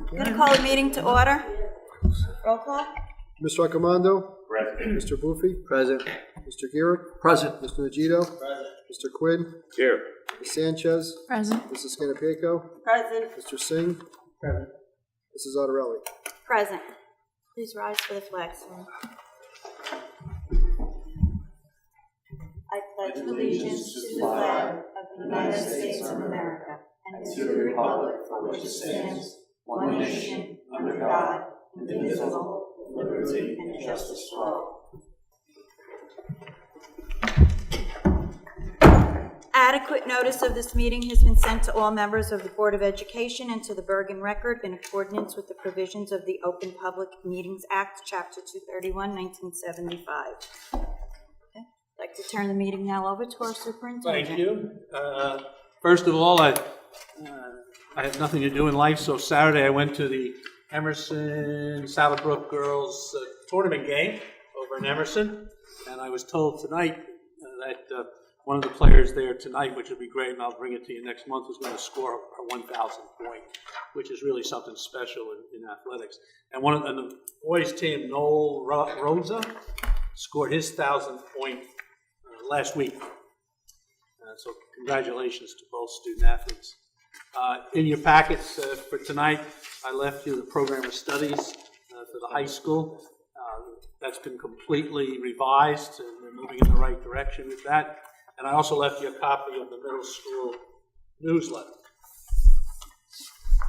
I'm going to call the meeting to order. Roll call. Mr. Accomando? Present. Mr. Buffi? Present. Mr. Girick? Present. Mr. Nagito? Present. Mr. Quinn? Here. Ms. Sanchez? Present. Mrs. Scannapieco? Present. Mr. Singh? Present. Mrs. Ottarelli? Present. Please rise for the flag salute. I pledge allegiance to the flag of the United States of America and to the republic for which it stands, one nation, under God, indivisible, with liberty and justice for all. Adequate notice of this meeting has been sent to all members of the Board of Education and to the Bergen Record in accordance with the provisions of the Open Public Meetings Act, Chapter 231, 1975. Okay. I'd like to turn the meeting now over to our superintendent. Thank you. First of all, I have nothing to do in life, so Saturday I went to the Emerson Saddlebrook girls tournament game over in Emerson, and I was told tonight that one of the players there tonight, which would be great, and I'll bring it to you next month, was going to score a 1,000 point, which is really something special in athletics. And the boys' team, Noel Rosa, scored his 1,000th point last week. So congratulations to both student athletes. In your packets for tonight, I left you the program of studies for the high school. That's been completely revised, and we're moving in the right direction with that. And I also left you a copy of the middle school newsletter.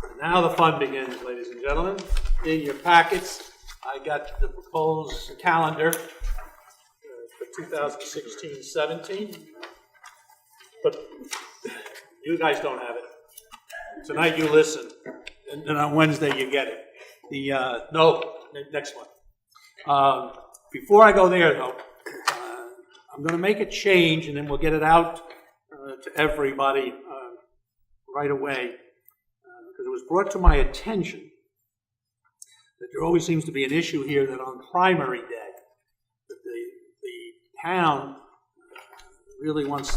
And now the fun begins, ladies and gentlemen. In your packets, I got the proposed calendar for 2016-17. But you guys don't have it. Tonight you listen, and then on Wednesday you get it. Next one. Before I go there, though, I'm going to make a change, and then we'll get it out to everybody right away, because it was brought to my attention that there always seems to be an issue here that on primary day, that the town really would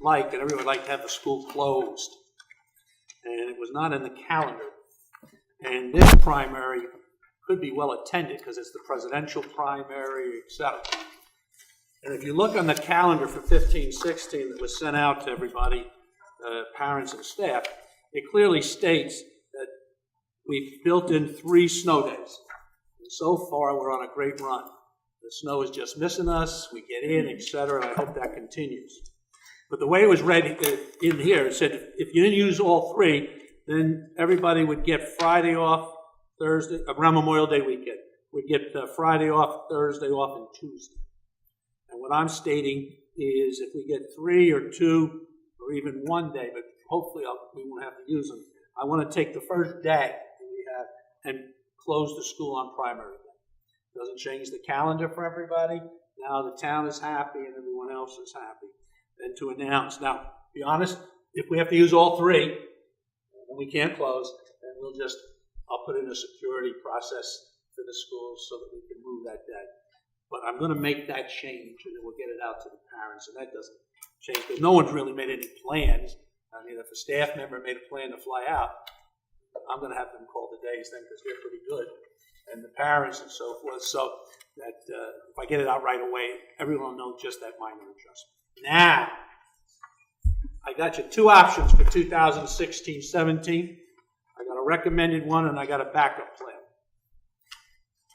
like to have the school closed, and it was not in the calendar. And this primary could be well attended because it's the presidential primary, etc. And if you look on the calendar for 15-16 that was sent out to everybody, parents and staff, it clearly states that we've built in 3 snow days. And so far, we're on a great run. The snow is just missing us, we get in, etc., and I hope that continues. But the way it was read in here, it said if you didn't use all 3, then everybody would get Friday off, Thursday, around Memorial Day weekend. We'd get Friday off, Thursday off, and Tuesday. And what I'm stating is if we get 3 or 2 or even 1 day, but hopefully we won't have to use them, I want to take the first day that we have and close the school on primary day. Doesn't change the calendar for everybody. Now the town is happy and everyone else is happy. And to announce, now, to be honest, if we have to use all 3 and we can't close, then I'll put in a security process for the schools so that we can move that day. But I'm going to make that change, and then we'll get it out to the parents, and that doesn't change, because no one's really made any plans. I mean, if a staff member made a plan to fly out, I'm going to have them call the days then, because they're pretty good, and the parents and so forth, so that if I get it out right away, everyone will know just that minor adjustment. Now, I got you 2 options for 2016-17. I got a recommended one, and I got a backup plan.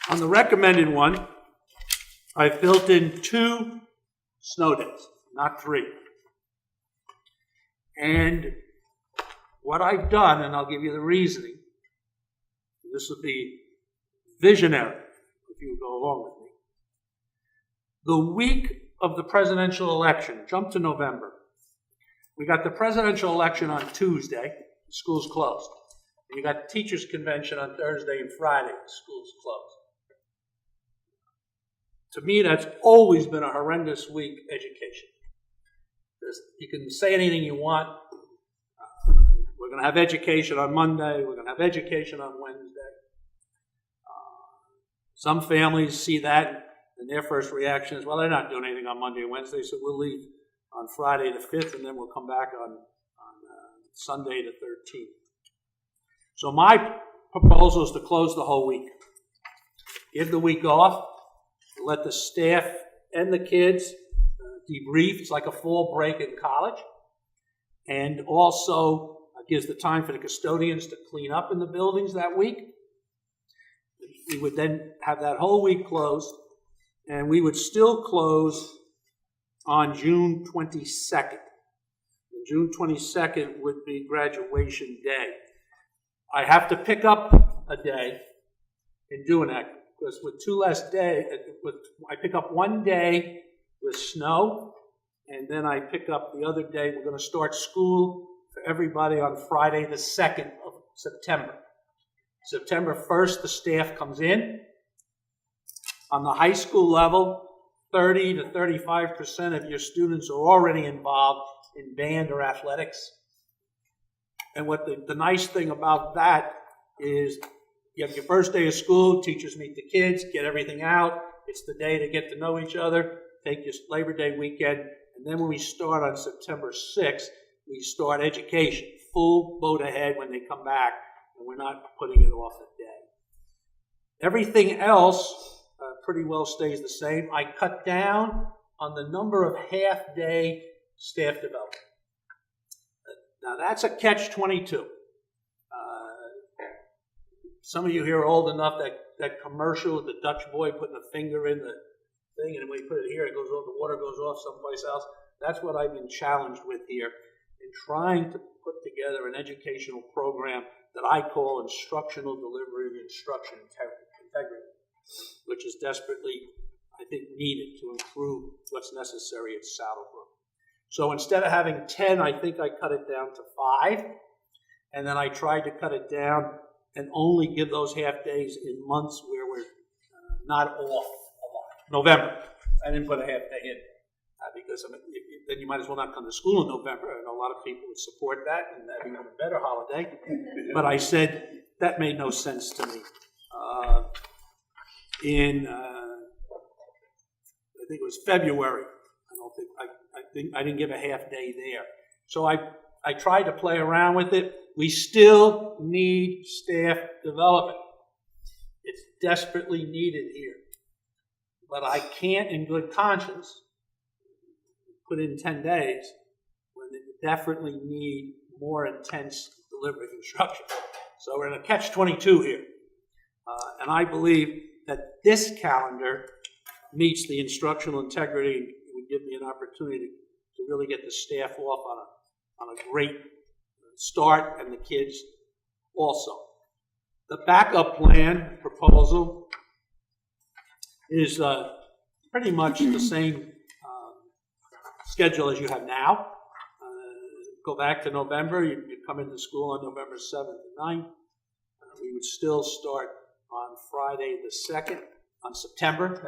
On the recommended one, I've built in 2 snow days, not 3. And what I've done, and I'll give you the reasoning, this would be visionary if you would go along with me. The week of the presidential election, jump to November. We got the presidential election on Tuesday, the school's closed. And you got teachers' convention on Thursday and Friday, the school's closed. To me, that's always been a horrendous week education. You can say anything you want. We're going to have education on Monday. We're going to have education on Wednesday. Some families see that, and their first reaction is, well, they're not doing anything on Monday and Wednesday, so we'll leave on Friday the 5th, and then we'll come back on Sunday the 13th. So my proposal is to close the whole week. Give the week off, let the staff and the kids debrief. It's like a fall break in college. And also gives the time for the custodians to clean up in the buildings that week. We would then have that whole week closed, and we would still close on June 22nd. And June 22nd would be graduation day. I have to pick up a day in doing that, because with two less days, I pick up one day with snow, and then I pick up the other day. We're going to start school for everybody on Friday the 2nd of September. September 1st, the staff comes in. On the high school level, 30 to 35% of your students are already involved in band or athletics. And what the nice thing about that is you have your first day of school, teachers meet the kids, get everything out. It's the day to get to know each other, take your Labor Day weekend, and then when we start on September 6th, we start education, full boat ahead when they come back, and we're not putting it off a day. Everything else pretty well stays the same. I cut down on the number of half-day staff development. Now that's a catch-22. Some of you here are old enough that commercial with the Dutch boy putting a finger in the thing, and when you put it here, it goes off, the water goes off someplace else. That's what I've been challenged with here in trying to put together an educational program that I call instructional delivery of instruction integrity, which is desperately, I think, needed to improve what's necessary at Saddlebrook. So instead of having 10, I think I cut it down to 5, and then I tried to cut it down and only give those half days in months where we're not off a lot. November, I didn't put a half day in because then you might as well not come to school in November. I know a lot of people would support that, and that'd be a better holiday. But I said that made no sense to me. I think it was February. I didn't give a half day there. So I tried to play around with it. We still need staff development. It's desperately needed here. But I can't, in good conscience, put in 10 days when they definitely need more intense delivery of instruction. So we're in a catch-22 here. And I believe that this calendar meets the instructional integrity and would give me an opportunity to really get the staff off on a great start, and the kids also. The backup plan proposal is pretty much the same schedule as you have now. Go back to November, you come into school on November 7th and 9th. We would still start on Friday the 2nd, on September,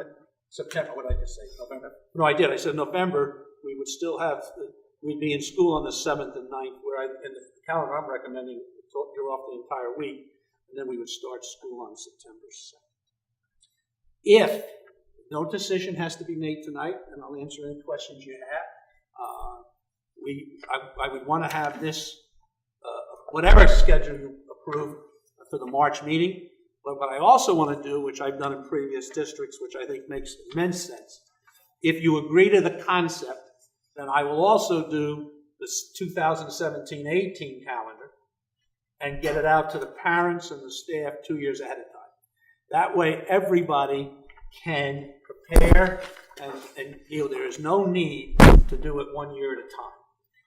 what did I just say, November? No, I did, I said November, we would still have, we'd be in school on the 7th and 9th, where in the calendar I'm recommending you're off the entire week, and then we would start school on September 2nd. If no decision has to be made tonight, and I'll answer any questions you have, I would want to have this, whatever schedule you approve for the March meeting. But what I also want to do, which I've done in previous districts, which I think makes immense sense, if you agree to the concept, then I will also do this 2017-18 calendar and get it out to the parents and the staff 2 years ahead of time. That way everybody can prepare and there is no need to do it 1 year at a time.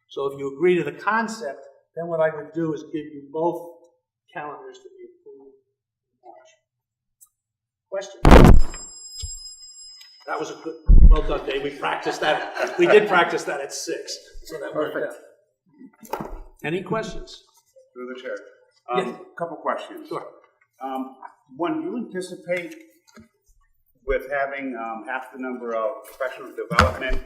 So if you agree to the concept, then what I would do is give you both calendars to be approved in March. Question? That was a good, well done, Dave. We practiced that. We did practice that at 6, so that worked out. Any questions? Through the chair. Yes. Couple questions. Sure. One, do you anticipate with having half the number of professional development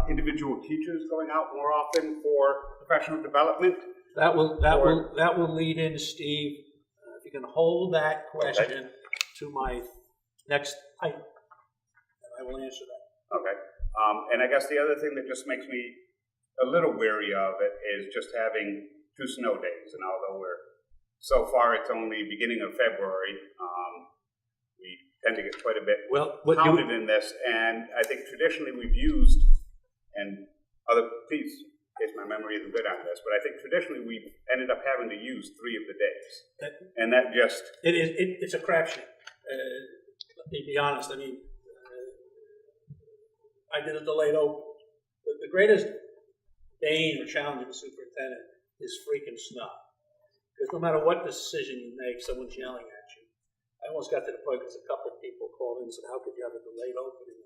individual teachers going out more often for professional development? That will lead in, Steve. If you can hold that question to my next item, I will answer that. Okay. And I guess the other thing that just makes me a little weary of it is just having 2 snow days. And although we're So far, it's only beginning of February. We tend to get quite a bit Well, what you, counted in this, and I think traditionally we've used, and please, in case my memory isn't good on this, but I think traditionally we've ended up having to use 3 of the days. And that just... it's a crapshoot. Let me be honest. I mean, I did a delayed open. The greatest bane or challenge of a superintendent is freaking snow. Because no matter what decision you make, someone's yelling at you. I almost got to the point because a couple of people called in and said, how could you have a delayed opening?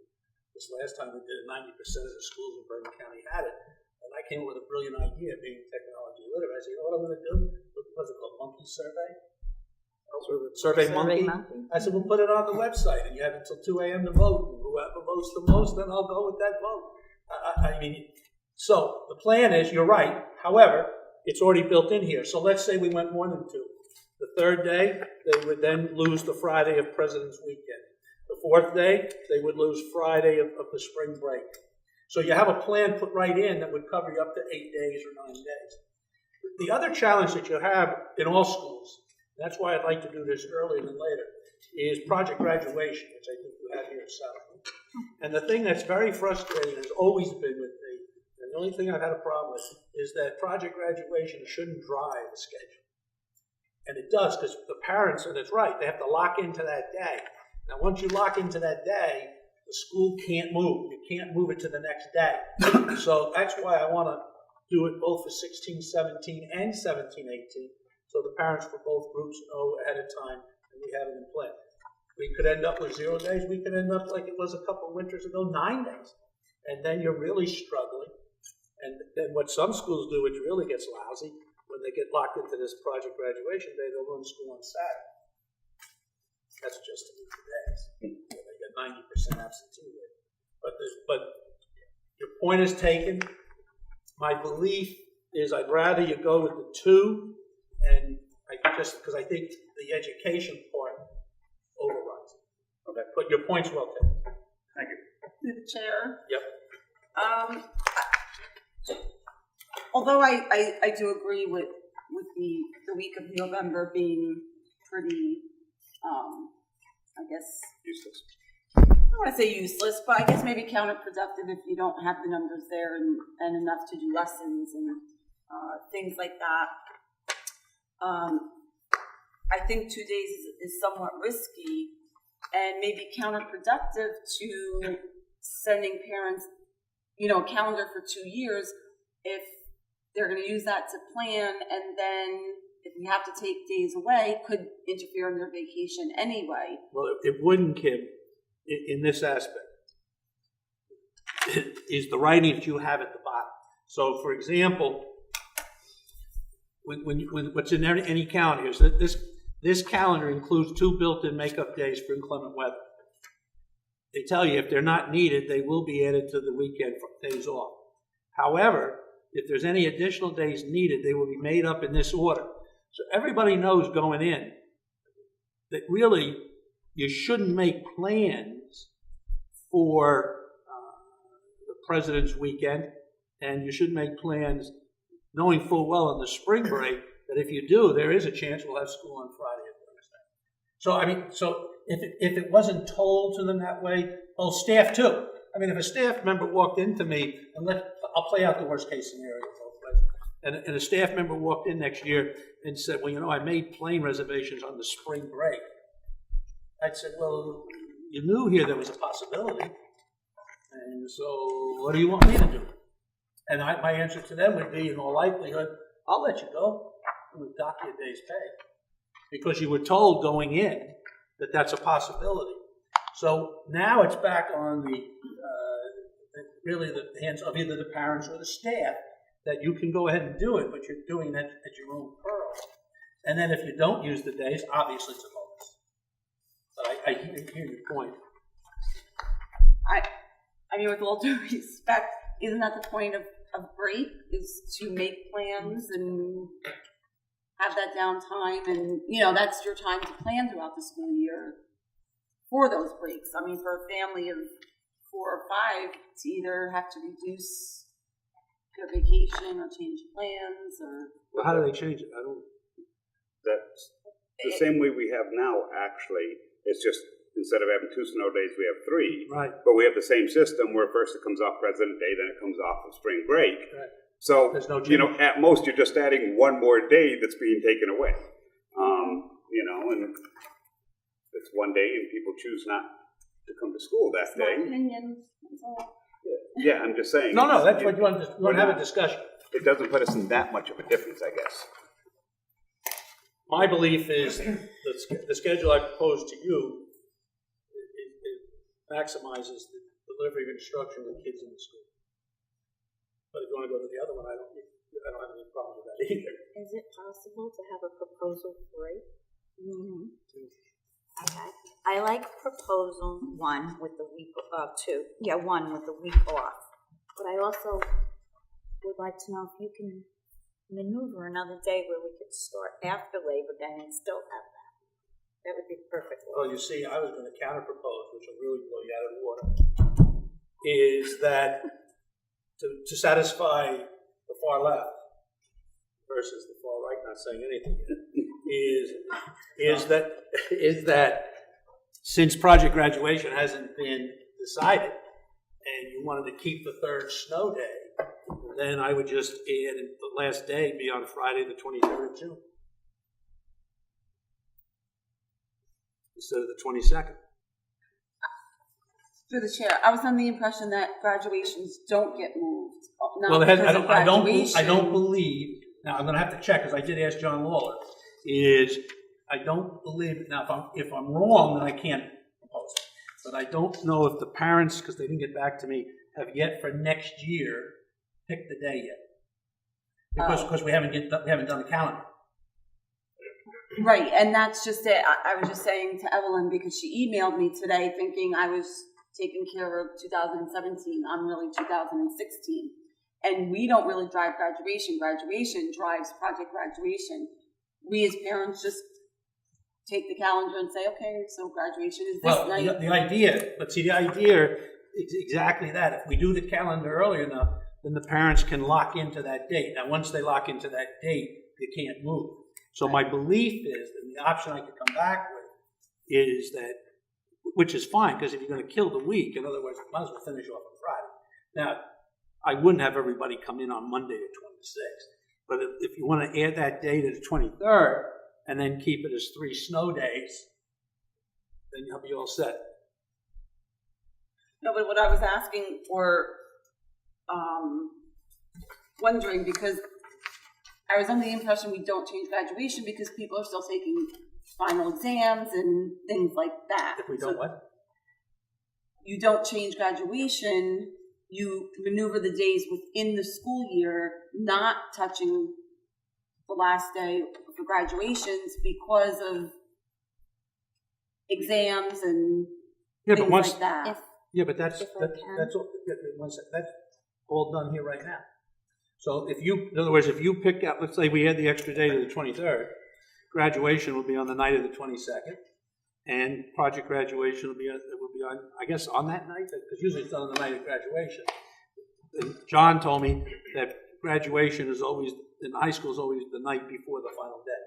This last time we did it, 90% of the schools in Bergen County had it. And I came up with a brilliant idea, being technology literate. I said, you know what I'm going to do? What's it called, Monkey Survey? Survey Monkey. I said, we'll put it on the website, and you have until 2 a.m. to vote. And whoever votes the most, then I'll go with that vote. I mean, so the plan is, you're right. However, it's already built in here. So let's say we went more than 2. The 3rd day, they would then lose the Friday of President's Weekend. The 4th day, they would lose Friday of the spring break. So you have a plan put right in that would cover you up to 8 days or 9 days. The other challenge that you have in all schools, that's why I'd like to do this earlier than later, is project graduation, which I think you have here at Southwood. And the thing that's very frustrating has always been with me, and the only thing I've had a problem with, is that project graduation shouldn't drive the schedule. And it does, because the parents, and it's right, they have to lock into that day. Now, once you lock into that day, the school can't move. You can't move it to the next day. So that's why I want to do it both for 16-17 and 17-18, so the parents for both groups know ahead of time, and we have it in play. We could end up with 0 days. We could end up like it was a couple of winters ago, 9 days. And then you're really struggling. And then what some schools do, which really gets lousy, when they get locked into this project graduation day, they'll run school on Saturday. That's just a week of days. They get 90% absentee rate. But your point is taken. My belief is I'd rather you go with the 2, and because I think the education part overruns it. Okay, but your point's well taken. Thank you. Through the chair. Yep. Although I do agree with the week of November being pretty, I guess, Useless. I don't want to say useless, but I guess maybe counterproductive if you don't have the numbers there and enough to do lessons and things like that. I think 2 days is somewhat risky and maybe counterproductive to sending parents, a calendar for 2 years if they're going to use that to plan, and then if we have to take days away, could interfere in their vacation anyway. Well, it wouldn't, Kim, in this aspect. Is the writing that you have at the bottom. So, for example, when what's in any calendar is that this calendar includes 2 built-in makeup days for inclement weather. They tell you if they're not needed, they will be added to the weekend days off. However, if there's any additional days needed, they will be made up in this order. So everybody knows going in that really you shouldn't make plans for the President's Weekend, and you should make plans knowing full well in the spring break that if you do, there is a chance we'll have school on Friday or Thursday. So if it wasn't told to them that way, well, staff too. I mean, if a staff member walked into me, and I'll play out the worst case scenario both ways, and a staff member walked in next year and said, well, I made plane reservations on the spring break. I'd say, well, you knew here there was a possibility, and so what do you want me to do? And my answer to them would be, in all likelihood, I'll let you go and dock you a day's pay, because you were told going in that that's a possibility. So now it's back on really the hands of either the parents or the staff that you can go ahead and do it, but you're doing that at your own peril. And then if you don't use the days, obviously it's a bonus. But I hear your point. I mean, with all due respect, isn't that the point of break, is to make plans and have that downtime, and that's your time to plan throughout the school year for those breaks. I mean, for a family of 4 or 5 to either have to reduce their vacation or change plans or. Well, how do they change it? That's the same way we have now, actually. It's just, instead of having 2 snow days, we have 3. Right. But we have the same system where first it comes off President Day, then it comes off of spring break. Right. So, There's no you know, change. at most, you're just adding 1 more day that's being taken away. You know, and it's 1 day and people choose not to come to school that It's my day. opinion, that's all. Yeah, I'm just saying. No, that's what you want to have a discussion. It doesn't put us in that much of a difference, I guess. My belief is the schedule I proposed to you, it maximizes the delivery of instruction to kids in the school. But if you want to go to the other one, I don't have any problem with that either. Is it possible to have a proposal 3? Mm-hmm. Okay. I like proposal 1 with the week, 2. Yeah, 1 with the week off. But I also would like to know if you can maneuver another day where we could start after Labor Day and still have that. That would be perfect. Well, you see, I was going to counter propose, which will really blow you out of the water, is that to satisfy the far left versus the far right, not saying anything yet, is that since project graduation hasn't been decided and you wanted to keep the 3rd snow day, then I would just add the last day be on Friday the 23rd of June instead of the 22nd. Through the chair, I was under the impression that graduations don't get moved. Not Well, because of I don't graduation. believe. Now I'm going to have to check because I did ask John Lawler. Is I don't believe now. If I'm wrong, then I can't propose it. But I don't know if the parents, because they didn't get back to me, have yet for next year picked the day yet. Because we haven't done the calendar. Right, and that's just it. I was just saying to Evelyn, because she emailed me today thinking I was taking care of 2017. I'm really 2016. And we don't really drive graduation. Graduation drives project graduation. We as parents just take the calendar and say, okay, so graduation is this night. The idea is exactly that. If we do the calendar early enough, then the parents can lock into that date. Now, once they lock into that date, they can't move. So my belief is, and the option I could come back with, is that, which is fine, because if you're going to kill the week, in other words, you might as well finish off on Friday. Now, I wouldn't have everybody come in on Monday the 26th, but if you want to add that day to the 23rd, and then keep it as 3 snow days, then you'll be all set. No, but what I was asking or wondering, because I was under the impression we don't change graduation because people are still taking final exams and things like that. If we don't what? You don't change graduation, you maneuver the days within the school year, not touching the last day for graduations because of exams and things like that. That's all done here right now. So in other words, if you pick out, let's say we had the extra day to the 23rd, graduation will be on the night of the 22nd, and project graduation will be on, I guess, on that night, because usually it's done on the night of graduation. And John told me that graduation is always, in high school, is always the night before the final day.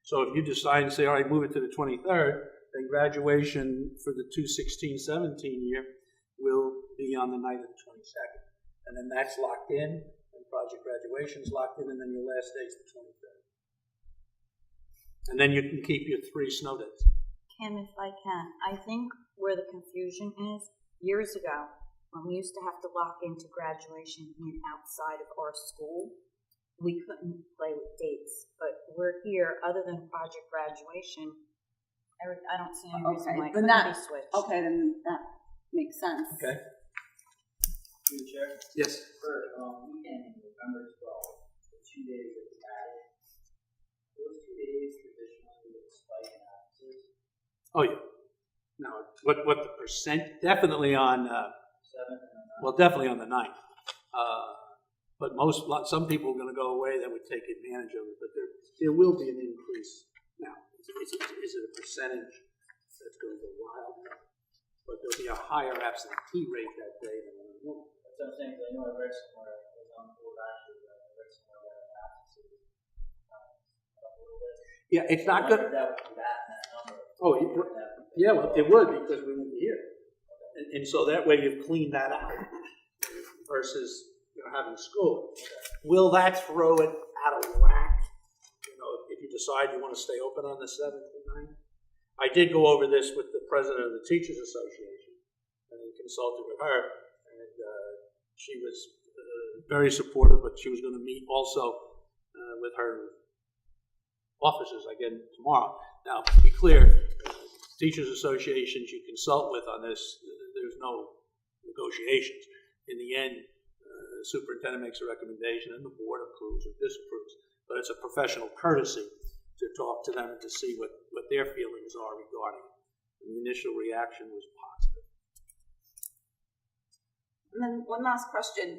So if you decide to say, all right, move it to the 23rd, then graduation for the 2016-17 year will be on the night of the 22nd. And then that's locked in, and project graduation is locked in, and then your last day is the 23rd. And then you can keep your 3 snow days. Kim, if I can, I think where the confusion is, years ago, when we used to have to lock into graduation being outside of our school, we couldn't play with dates. But we're here, other than project graduation, I don't see any reason why it couldn't be switched. Okay, then that makes sense. Okay. Through the chair, Yes. for weekend, November 12th, the 2 days that we added, those 2 days traditionally would spike in absences. Oh, yeah. No, what the percent, definitely on, 7th and 9th. well, definitely on the 9th. But some people are going to go away that would take advantage of it, but there will be an increase. Now, is it a percentage that's going to go wild? No. But there'll be a higher absentee rate that day than on the normal. That's what I'm saying, 'cause I know I read somewhere, I was on the board actually, but I read somewhere that absences, a little bit. Yeah, it's I not wonder good. if that would combat that number. Oh, yeah, well, it would because we won't be here. And so that way you've cleaned that out versus, having school. Will that throw it out of whack? If you decide you want to stay open on the 7th and 9th? I did go over this with the president of the Teachers Association and consulted with her, and she was very supportive, but she was going to meet also with her officers again tomorrow. Now, to be clear, Teachers Associations you consult with on this, there's no negotiations. In the end, the superintendent makes a recommendation and the board approves or disapproves. But it's a professional courtesy to talk to them and to see what their feelings are regarding it. And the initial reaction was positive. And then one last question.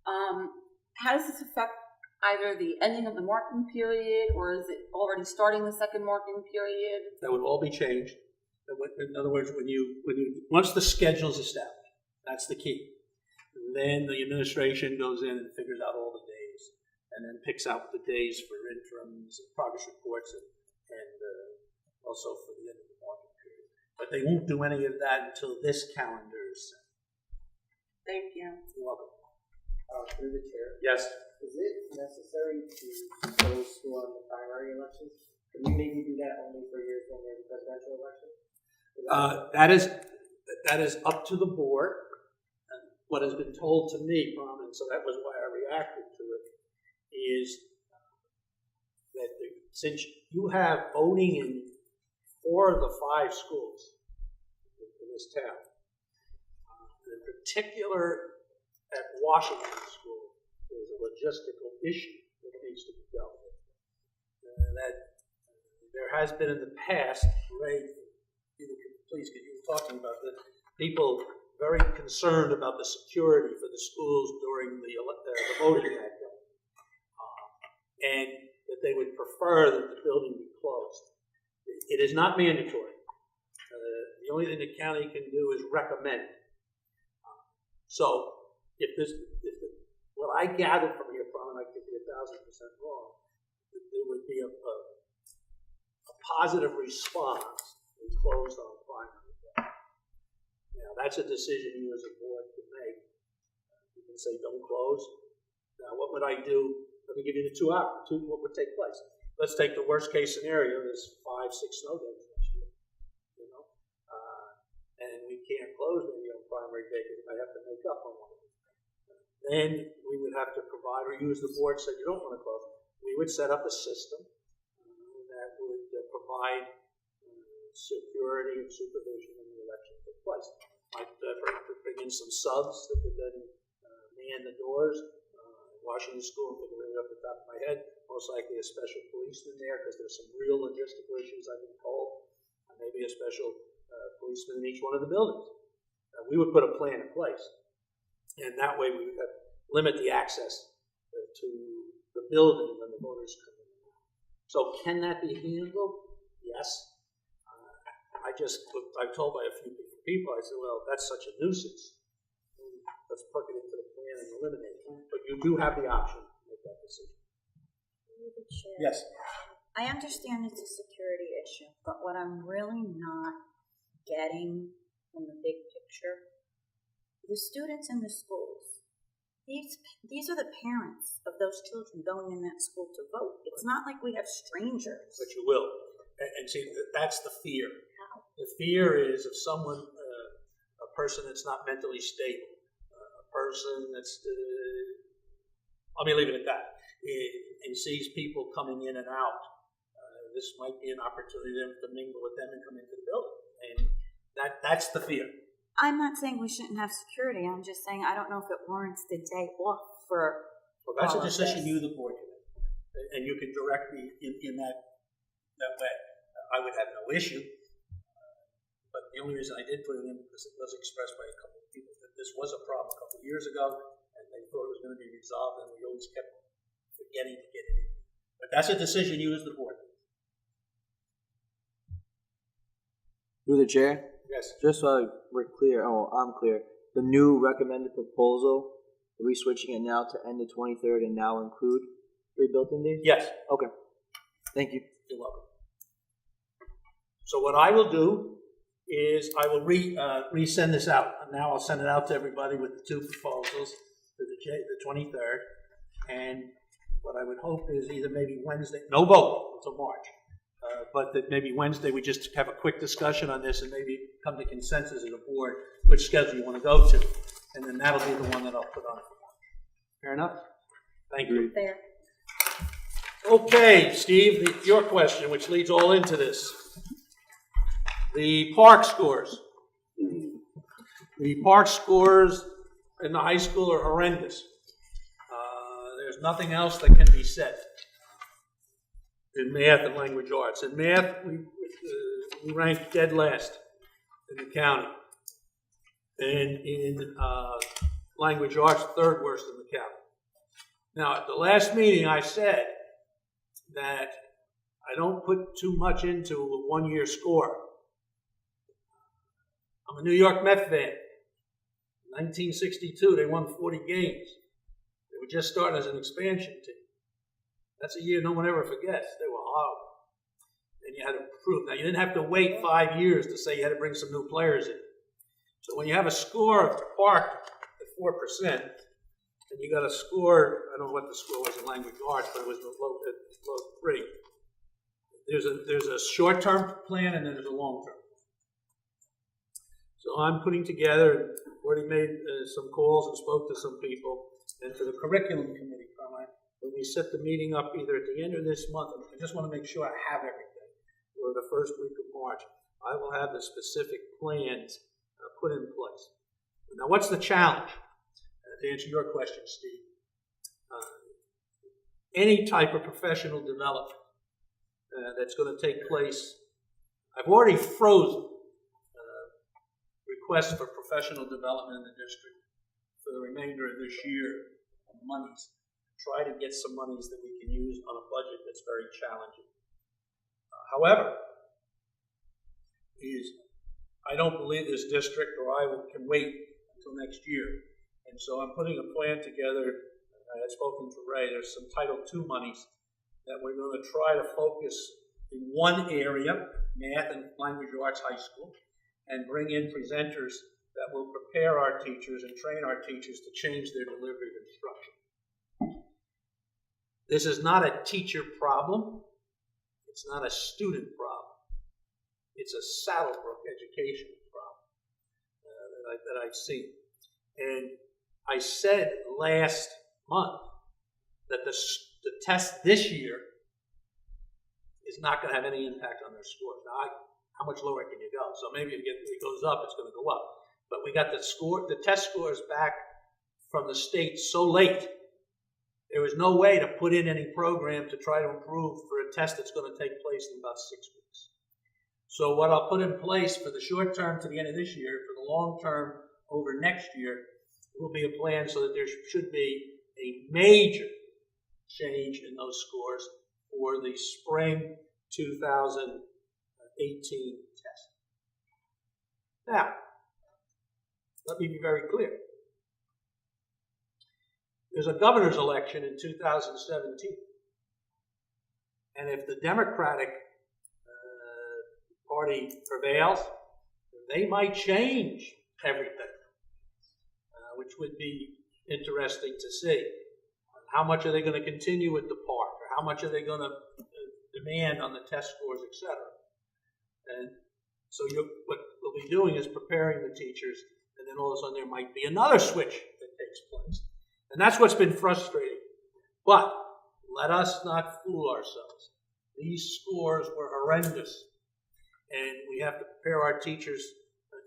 How does this affect either the ending of the marking period, or is it already starting the second marking period? That would all be changed. In other words, once the schedule's established, that's the key. Then the administration goes in and figures out all the days, and then picks out the days for interims and progress reports, and also for the end of the marking period. But they won't do any of that until this calendar is set. Thank you. You're welcome. Through the chair, Yes. is it necessary to close school on the primary elections? Can we maybe do that only for years when there's a presidential election? That is up to the board. And what has been told to me, and so that was why I reacted to it, is that since you have voting in 4 of the 5 schools in this town, in particular at Washington School, there's a logistical issue that needs to be dealt with. That there has been in the past, Ray, please, because you were talking about that, people very concerned about the security for the schools during the voting that day, and that they would prefer that the building be closed. It is not mandatory. The only thing the county can do is recommend. So, what I gathered from your problem, I could be 1,000% wrong, that there would be a positive response when closed on primary day. Now, that's a decision you as a board can make. You can say, don't close. Now, what would I do? Let me give you the 2 hours. What would take place? Let's take the worst case scenario. There's 5, 6 snow days next year. And we can't close maybe on primary day because we might have to make up on one of them. Then we would have to provide, or you as the board said you don't want to close, we would set up a system that would provide security and supervision when the election took place. Might bring in some subs that would then man the doors. Washington School, I'm thinking right off the top of my head, most likely a special policeman there because there's some real logistical issues I've been told. Maybe a special policeman in each one of the buildings. We would put a plan in place, and that way we would limit the access to the building when the voters come in. So can that be handled? Yes. I've told by a few different people, I said, well, that's such a nuisance. Let's plug it into the plan and eliminate it. But you do have the option to make that decision. Yes. I understand it's a security issue, but what I'm really not getting from the big picture, the students in the schools, these are the parents of those children going in that school to vote. It's not like we have strangers. But you will. And see, that's the fear. The fear is of someone, a person that's not mentally stable, a person that's, let me leave it at that, and sees people coming in and out. This might be an opportunity to mingle with them and come into the building. And that's the fear. I'm not saying we shouldn't have security. I'm just saying I don't know if it warrants the day off for. Well, that's a all of decision this. you, the board, can make. And you can direct me in that way. I would have no issue. But the only reason I did put it in because it was expressed by a couple of people that this was a problem a couple of years ago, and they thought it was going to be resolved, and we always kept forgetting to get it in. But that's a decision you as the board. Through the chair, Yes. just so we're clear, I'm clear, the new recommended proposal, are we switching it now to end the 23rd and now include 3 built-in days? Yes. Okay. Thank you. You're welcome. So what I will do is I will resend this out. And now I'll send it out to everybody with the two proposals for the 23rd. And what I would hope is either maybe Wednesday, no vote until March, but that maybe Wednesday we just have a quick discussion on this and maybe come to consensus as a board which schedule you want to go to. And then that'll be the one that I'll put on for March. Fair enough? Thank you. Fair. Okay, Steve, your question, which leads all into this. The park scores. The park scores in the high school are horrendous. There's nothing else that can be said in math and language arts. In math, we ranked dead last in the county. And in language arts, third worst in the county. Now, at the last meeting, I said that I don't put too much into a one-year score. I'm a New York Mets fan. In 1962, they won 40 games. They were just starting as an expansion team. That's a year no one ever forgets. They were horrible. And you had to prove. Now, you didn't have to wait 5 years to say you had to bring some new players in. So when you have a score of Park at 4%, and you got a score, I don't know what the score was in language arts, but it was low 3. There's a short-term plan and then there's a long-term. So I'm putting together, already made some calls and spoke to some people, and to the curriculum committee, when we set the meeting up either at the end of this month, I just want to make sure I have everything, or the first week of March, I will have the specific plans put in place. Now, what's the challenge? To answer your question, Steve, any type of professional development that's going to take place, I've already frozen requests for professional development in the district for the remainder of this year on monies. Try to get some monies that we can use on a budget that's very challenging. However, I don't believe this district or I can wait until next year. And so I'm putting a plan together. I had spoken to Ray. There's some Title II monies that we're going to try to focus in one area, math and language arts high school, and bring in presenters that will prepare our teachers and train our teachers to change their delivery of instruction. This is not a teacher problem. It's not a student problem. It's a Saddlebrook education problem that I've seen. And I said last month that the test this year is not going to have any impact on their scores. Now, how much lower can you go? So maybe if it goes up, it's going to go up. But we got the test scores back from the state so late, there was no way to put in any program to try to improve for a test that's going to take place in about 6 weeks. So what I'll put in place for the short term to the end of this year, for the long term over next year, will be a plan so that there should be a major change in those scores for the spring 2018 test. Now, let me be very clear. There's a governor's election in 2017. And if the Democratic Party prevails, they might change everything, which would be interesting to see. How much are they going to continue with the park? Or how much are they going to demand on the test scores, etc.? And so what we'll be doing is preparing the teachers, and then all of a sudden there might be another switch that takes place. And that's what's been frustrating. But let us not fool ourselves. These scores were horrendous. And we have to prepare our teachers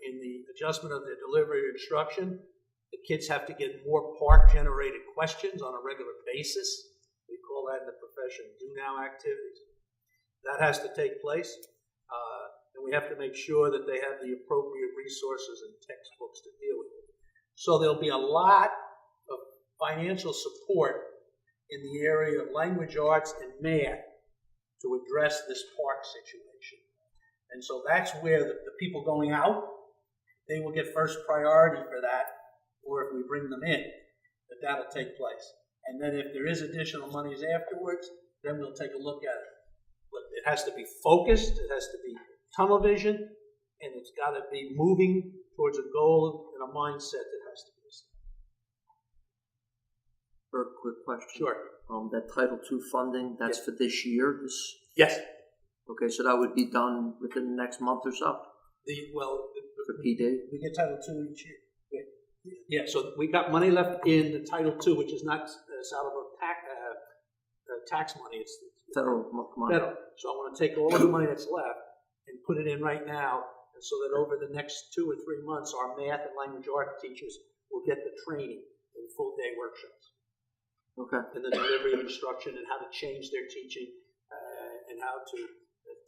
in the adjustment of their delivery of instruction. The kids have to get more park-generated questions on a regular basis. We call that in the profession do-now activities. That has to take place. And we have to make sure that they have the appropriate resources and textbooks to deal with it. So there'll be a lot of financial support in the area of language arts and math to address this park situation. And so that's where the people going out, they will get first priority for that, or if we bring them in, that'll take place. And then if there is additional monies afterwards, then we'll take a look at it. But it has to be focused, it has to be tunnel vision, and it's got to be moving towards a goal and a mindset that has to be set. For a quick question. Sure. That Title II funding, that's for this year? Yes. Okay, so that would be done within the next month or so for PD? We get Title II each year. Yeah, so we got money left in the Title II, which is not Saddlebrook tax money, it's Federal money. federal. So I want to take all of the money that's left and put it in right now, and so that over the next 2 or 3 months, our math and language art teachers will get the training in full-day workshops. Okay. And the delivery of instruction and how to change their teaching and how to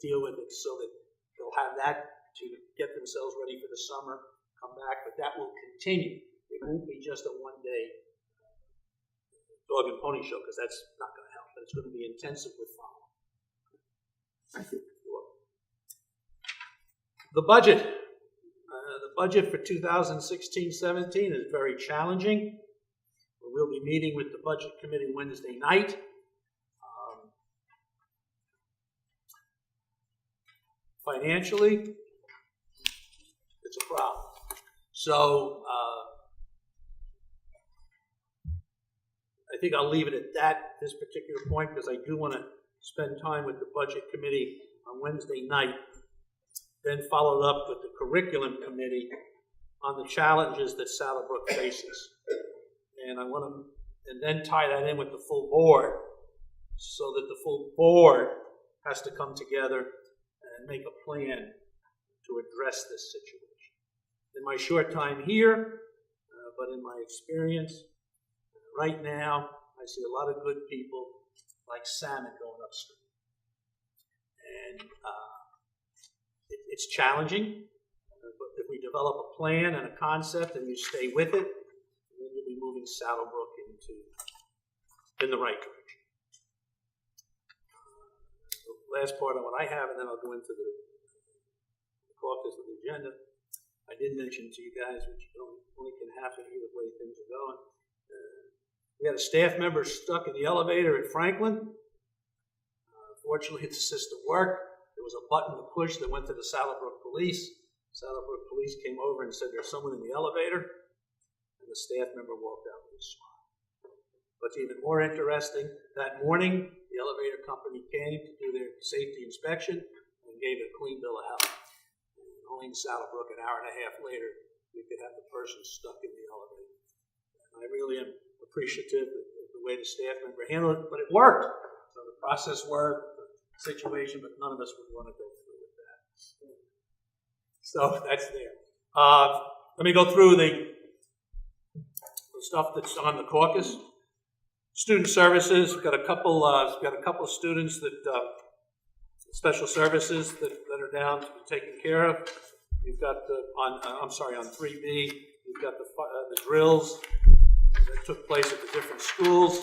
deal with it so that they'll have that to get themselves ready for the summer, come back, but that will continue. It won't be just a one-day dog and pony show, because that's not going to help, but it's going to be intensive with follow-up. Thank you. The budget. The budget for 2016-17 is very challenging. We'll be meeting with the Budget Committee Wednesday night. Financially, it's a problem. So I think I'll leave it at this particular point, because I do want to spend time with the Budget Committee on Wednesday night, then followed up with the Curriculum Committee on the challenges that Saddlebrook faces. And I want to, and then tie that in with the full board, so that the full board has to come together and make a plan to address this situation. In my short time here, but in my experience, right now, I see a lot of good people like salmon going upstream. And it's challenging, but if we develop a plan and a concept and you stay with it, then you'll be moving Saddlebrook in the right direction. The last part of what I have, and then I'll go into the caucus of the agenda. I did mention to you guys, which only can happen here the way things are going. We had a staff member stuck in the elevator at Franklin. Fortunately, the system worked. There was a button to push that went to the Saddlebrook police. Saddlebrook police came over and said there's someone in the elevator, and the staff member walked out with a smile. What's even more interesting, that morning, the elevator company came to do their safety inspection and gave a clean bill of health. And only in Saddlebrook, an hour and a half later, we could have the person stuck in the elevator. And I really am appreciative of the way the staff member handled it, but it worked. So the process worked, the situation, but none of us would want to go through with that. So that's there. Let me go through the stuff that's on the caucus. Student services, we've got a couple of students that special services that are down to be taken care of. We've got on 3B, we've got the drills that took place at the different schools.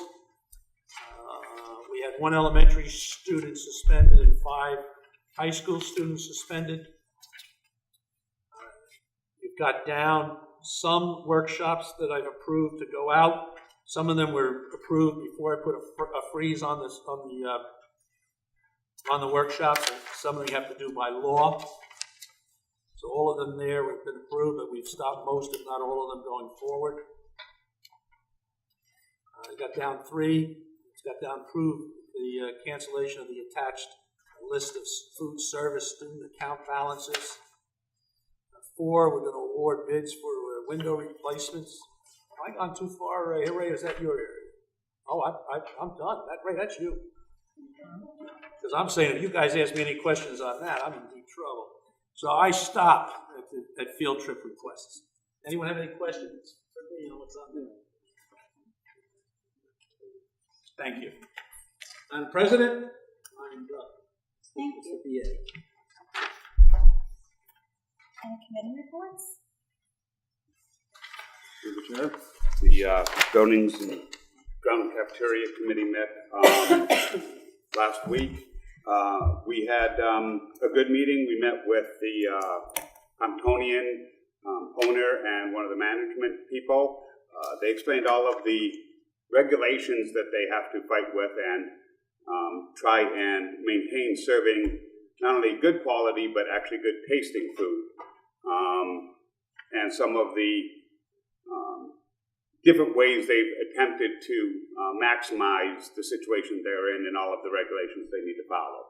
We had 1 elementary student suspended and 5 high school students suspended. We've got down some workshops that I've approved to go out. Some of them were approved before I put a freeze on the workshops, and some of them have to do by law. So all of them there have been approved, but we've stopped most, if not all of them, going forward. I got down 3. It's got down approved the cancellation of the attached list of food service student account balances. 4, we're going to award bids for window replacements. Have I gone too far, Ray? Is that your area? Oh, I'm done. Ray, that's you. Because I'm saying if you guys ask me any questions on that, I'm in deep trouble. So I stopped at field trip requests. Anyone have any questions for me on what's on there? Thank you. Madam President, I'm done. Thank you. VA. Any committee reports? The Buildings and Ground Cafeteria Committee met last week. We had a good meeting. We met with the Hamptonian owner and one of the management people. They explained all of the regulations that they have to fight with and try and maintain serving not only good quality, but actually good tasting food. And some of the different ways they've attempted to maximize the situation they're in and all of the regulations they need to follow.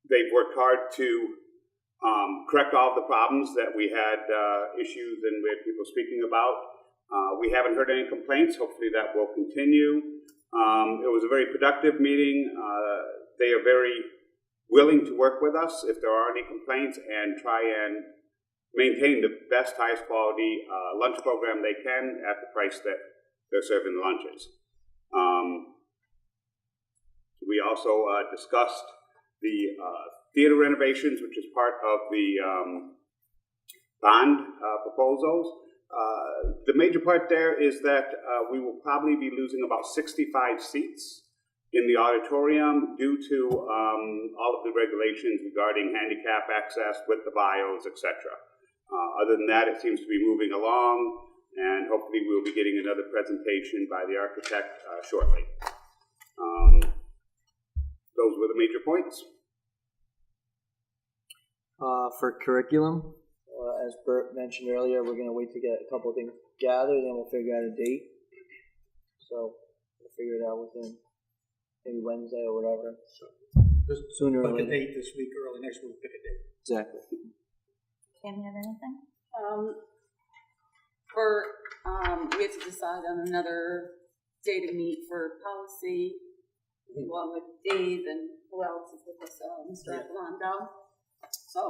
They've worked hard to correct all of the problems that we had issues and we had people speaking about. We haven't heard any complaints. Hopefully that will continue. It was a very productive meeting. They are very willing to work with us if there are any complaints and try and maintain the best, highest quality lunch program they can at the price that they're serving the lunches. We also discussed the theater renovations, which is part of the bond proposals. The major part there is that we will probably be losing about 65 seats in the auditorium due to all of the regulations regarding handicap access with the bios, etc. Other than that, it seems to be moving along, and hopefully we'll be getting another presentation by the architect shortly. Those were the major points. For curriculum, as Bert mentioned earlier, we're going to wait to get a couple of things gathered, then we'll figure out a date. So we'll figure it out within maybe Wednesday or whatever. Sooner or Pick a later. date this week, early next week, pick a date. Exactly. Kim, you have anything? We have to decide on another day to meet for policy, along with Dave and who else is with us, Mr. Apondo. So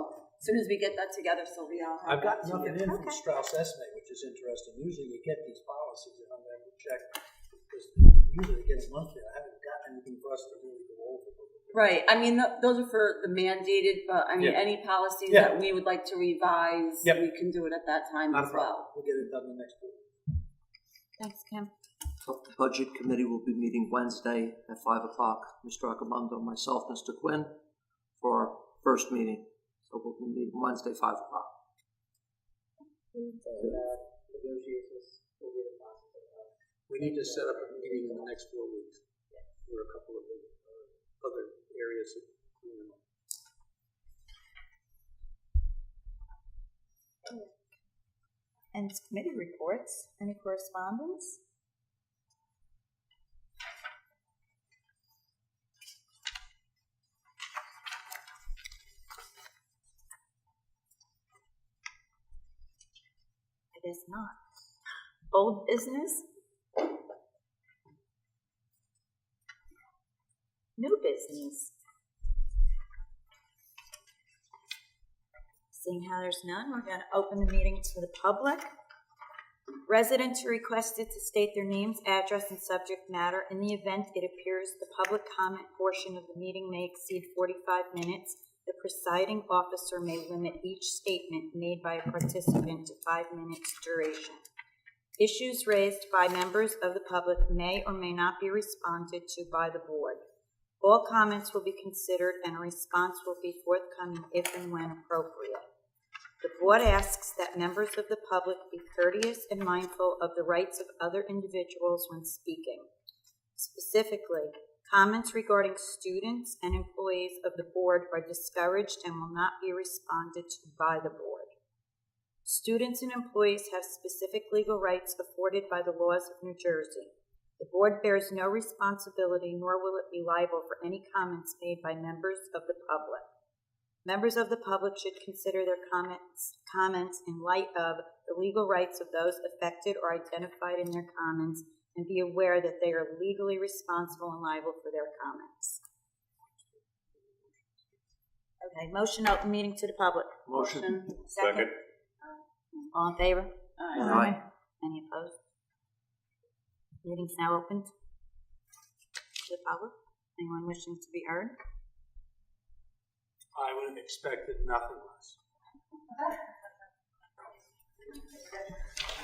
as soon as we get that together, Sylvia, I'll have I've got that to nothing you. in from Okay. Strauss Esme, which is interesting. Usually you get these policies, and I'm going to check, because usually they get a monthly. I haven't got anything for us to really go over. Right, I mean, those are for the mandated, but I mean, Yeah. any policies Yeah. that we would like to revise, Yep. we can do it at that time Not a as problem. well. We'll get it done the next week. Thanks, Kim. The Budget Committee will be meeting Wednesday at 5 o'clock. Mr. Accomundo, myself, Mr. Quinn, for our first meeting. So we'll be meeting Wednesday, 5 o'clock. Negotiations will be the process of. We need to set up a meeting in the next 4 weeks. For a couple of the other areas of, And committee reports. Any correspondence? It is not. Old business? New business? Seeing how there's none, we're going to open the meeting to the public. Residents are requested to state their names, address, and subject matter. In the event it appears the public comment portion of the meeting may exceed 45 minutes, the presiding officer may limit each statement made by a participant to 5 minutes duration. Issues raised by members of the public may or may not be responded to by the board. All comments will be considered and a response will be forthcoming if and when appropriate. The board asks that members of the public be courteous and mindful of the rights of other individuals when speaking. Specifically, comments regarding students and employees of the board are discouraged and will not be responded to by the board. Students and employees have specific legal rights afforded by the laws of New Jersey. The board bears no responsibility, nor will it be liable for any comments made by members of the public. Members of the public should consider their comments in light of the legal rights of those affected or identified in their comments and be aware that they are legally responsible and liable for their comments. Okay, motion to open meeting to the public. Motion. Second. All in favor? Aye. Any opposed? Meeting's now opened to the public. Anyone wishing to be heard? I would have expected nothing less.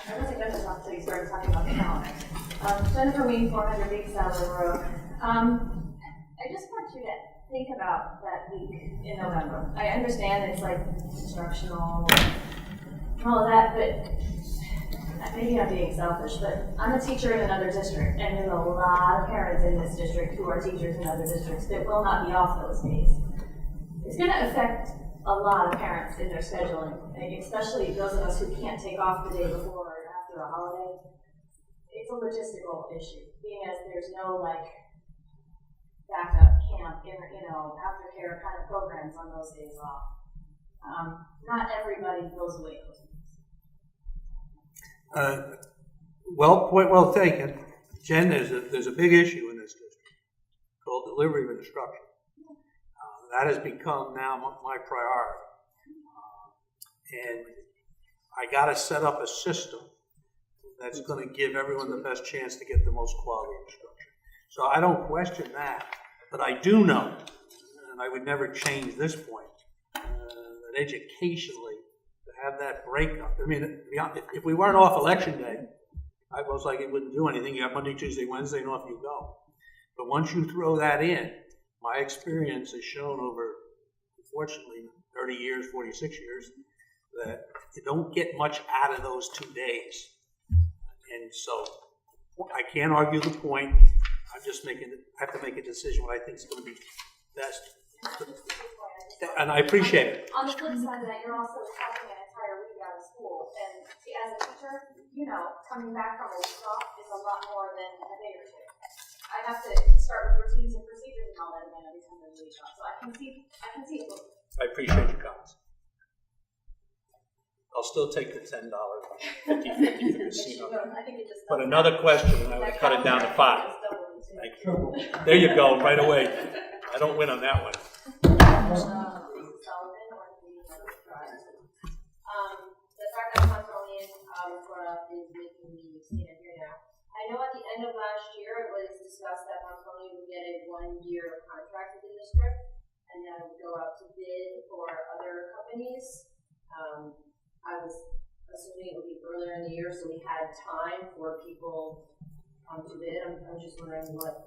I was just about to start talking about the calendar. Jennifer Ween, 400 Big Salad Road. I just want you to think about that week in November. I understand it's like instructional and all of that, but maybe I'm being selfish, but I'm a teacher in another district, and there's a lot of parents in this district who are teachers in other districts that will not be off those days. It's gonna affect a lot of parents in their scheduling, and especially those of us who can't take off the day before or after a holiday. It's a logistical issue, being as there's no like backup camp, aftercare kind of programs on those days off. Not everybody goes away those days. Point well taken. Jen, there's a big issue in this district called delivery of instruction. That has become now my priority. And I got to set up a system that's going to give everyone the best chance to get the most quality instruction. So I don't question that, but I do know, and I would never change this point, that educationally, to have that breakup, I mean, if we weren't off election day, I most likely wouldn't do anything. You have Monday, Tuesday, Wednesday, and off you go. But once you throw that in, my experience has shown over, unfortunately, 30 years, 46 years, that you don't get much out of those 2 days. And so I can't argue the point. I'm just I have to make a decision what I think is going to be best. And I appreciate it. On the flip side of that, you're also having an entire week out of school, and as a teacher, coming back from a week off is a lot more than a day or two. I have to start with routines and procedures and all that again every time there's a week off, so I can see it. I appreciate your comments. I'll still take the $10, 50/50 for casino. But another question, and I would cut it down to 5. Thank you. There you go, right away. I don't win on that one. The fact that Montpellier was brought up is making me stand here now. I know at the end of last year, it was discussed that Montpellier would get a 1-year contract with the district, and then it would go out to bid for other companies. I was assuming it would be earlier in the year, so we had time for people to bid. I'm just wondering what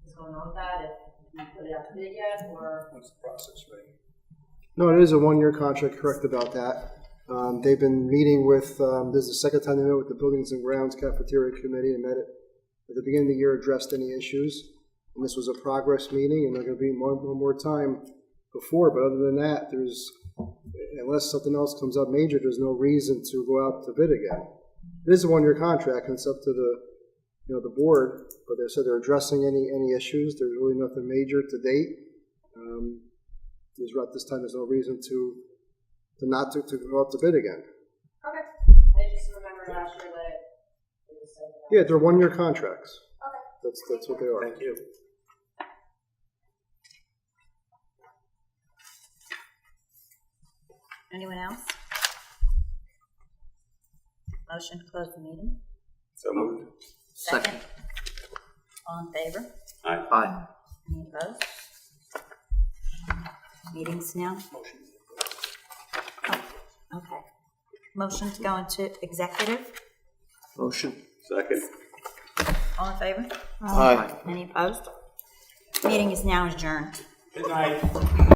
is going on with that, if we put it out to bid yet, or... What's the process, right? No, it is a 1-year contract, correct about that. They've been meeting with, this is the second time they met with the Buildings and Grounds Cafeteria Committee, and met it at the beginning of the year, addressed any issues. And this was a progress meeting, and they're going to be one more time before, but other than that, unless something else comes up major, there's no reason to go out to bid again. It is a 1-year contract, and it's up to the board, but they said they're addressing any issues. There's really nothing major to date. At this time, there's no reason to not to go out to bid again. Okay. I just remember last year that it was said that. Yeah, they're 1-year contracts. Okay. That's what they are. Thank you. Anyone else? Motion to close the meeting? So moved. Second. All in favor? Aye. Any opposed? Meeting's now? Oh, okay. Motion to go into executive? Motion. Second. All in favor? Aye. Any opposed? Meeting is now adjourned. Good night.